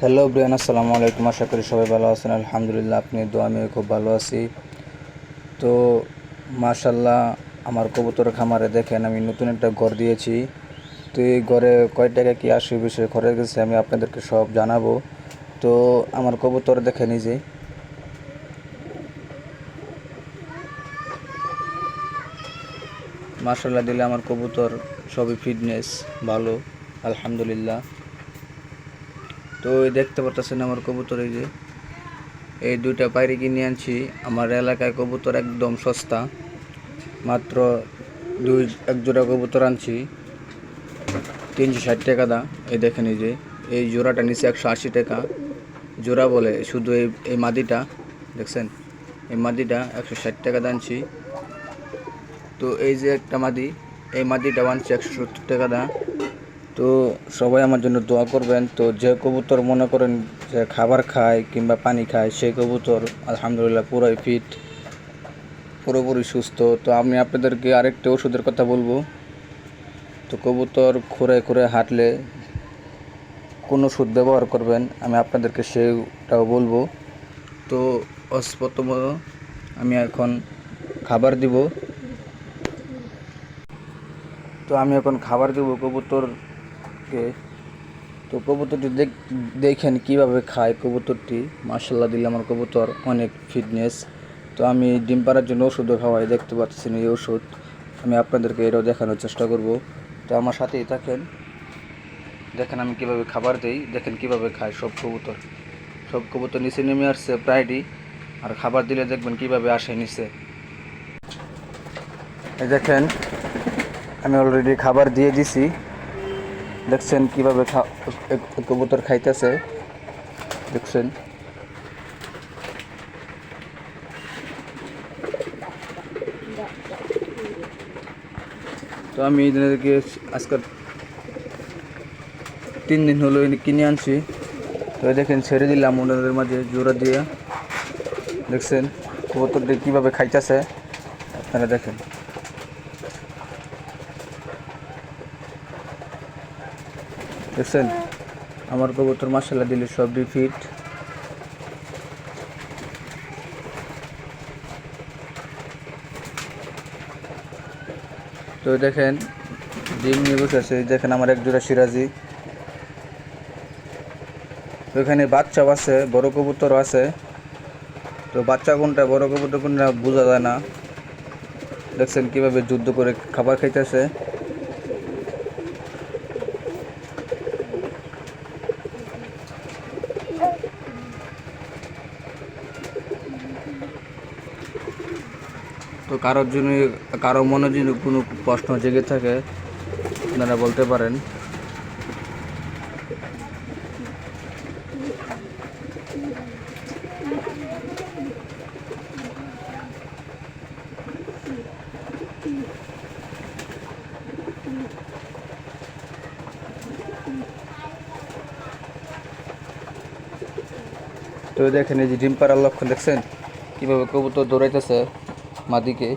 Hello Brian, আসসালামু আলাইকুম। আশা করি সবাই ভালো আছেন। আলহামদুলিল্লাহ, আপনি দোয়া আমি খুব ভালো আছি। তো মাশাল্লাহ, আমার কবুতর খামারে দেখেন আমি নতুন একটা ঘর দিয়েছি। তো এই ঘরে কয় টাকা কী আসে বিষয়ে খরচ গেছে আমি আপনাদেরকে সব জানাবো। তো আমার কবুতর দেখে নিজে মাশাল্লাহ দিলে আমার কবুতর সবই ফিটনেস ভালো, আলহামদুলিল্লাহ। তো এই দেখতে পারতেছেন আমার কবুতর, এই দুইটা পায়রি কিনে আনছি। আমার এলাকায় কবুতর একদম সস্তা, মাত্র এক জোড়া কবুতর আনছি 360 টাকা দা। এই দেখেন, এই জোড়াটা নিচে 180 টাকা জোড়া বলে, শুধু এই মাদিটা দেখছেন, এই মাদিটা 160 টাকা আনছি। তো এই যে একটা মাদি, এই মাদিটা আনছি 170 টাকা দা। তো সবাই আমার জন্য দোয়া করবেন। তো যে কবুতর মনে করেন যে খাবার খায় কিংবা পানি খায়, সেই কবুতর আলহামদুলিল্লাহ পুরোই ফিট, পুরোপুরি সুস্থ। তো আমি আপনাদেরকে আরেকটা ওষুধের কথা বলবো। তো কবুতর খুঁড়ে খুঁড়ে হাঁটলে কোন ওষুধ ব্যবহার করবেন আমি আপনাদেরকে সেটাও বলবো। তো প্রথম আমি এখন খাবার দিব। কবুতরকে। তো কবুতরটি দেখেন কিভাবে খায় কবুতরটি। মাশাল্লাহ দিলে আমার কবুতর অনেক ফিটনেস। তো আমি ডিম পাড়ার জন্য ওষুধও খাওয়াই, দেখতে পাচ্ছেন এই ওষুধ। আমি আপনাদেরকে এটাও দেখানোর চেষ্টা করব। তো আমার সাথেই থাকেন, দেখেন আমি কিভাবে খাবার দেই, দেখেন কিভাবে খায় সব কবুতর নিচে নেমে আসছে প্রায়টি। আর খাবার দিলে দেখবেন কিভাবে আসে নিচে। এই দেখেন, আমি অলরেডি খাবার দিয়ে দিছি, দেখছেন কিভাবে কবুতর খাইতেছে, দেখছেন। তো আমি এদেরকে আজকাল 3 দিন হলো কিনে আনছি। তো দেখেন ছেড়ে দিলাম ওনাদের মাঝে জোড়া দিয়ে, দেখছেন কবুতরটি কীভাবে খাইতেছে, আপনারা দেখেন। দেখছেন আমার কবুতর মাশাআল্লাহ দিলে সবই ফিট। তো দেখেন ডিম নিয়ে বসে আছে, দেখেন আমার এক জোড়া সিরাজি। তো এখানে বাচ্চাও আছে, বড় কবুতরও আছে। তো বাচ্চা কোনটা বড় কবুতর কোনটা বোঝা যায় না, দেখছেন কিভাবে যুদ্ধ করে খাবার খাইতেছে। তো কারো মনে যদি কোনো প্রশ্ন জেগে থাকে আপনারা বলতে পারেন। তো দেখেন এই যে ডিম পাড়ার লক্ষণ, দেখছেন কীভাবে কবুতর দৌড়াইতেছে মাদিকে।